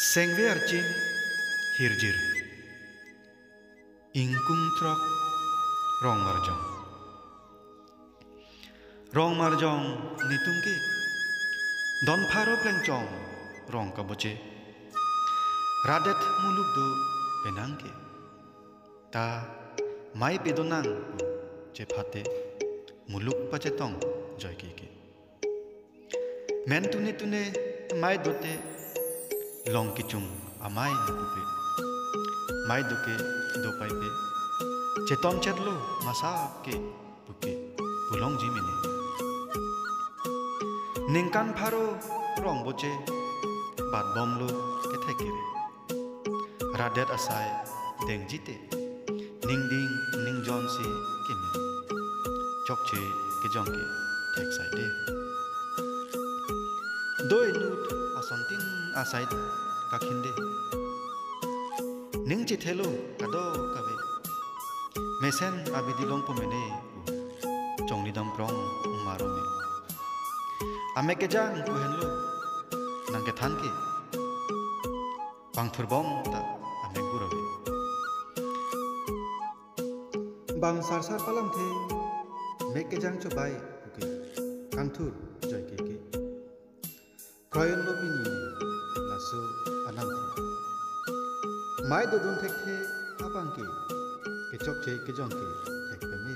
Sengwe arcin hirjir ingkung trok rong marjong nitungke don pharo plengchong rong kaboche radet muluk do penangke ta mai pedonang je phate muluk pachetong joyke ke men tune mai dote long kichung amai nipupe mai duke do paipe chetom chetlo masa ke buke pulong jimine ningkan pharo rong boche bat bomlo ke thekire radet asai deng jite ning ding ning jon se kemi chokche ke jongke thek sai de doi nut asontin asai kakhinde ning chithelo kado kabe mesen abidilong pomene chongni dam prong maro me ame ke jang ku henlo nang ke than ke bang thurbom ta ame gurabe bang sarsar palam the me ke jang chobai ke kanthur joy ke kroyon lobini laso anam the mai do don thek the apang ke chok che ke jong ke thek pe me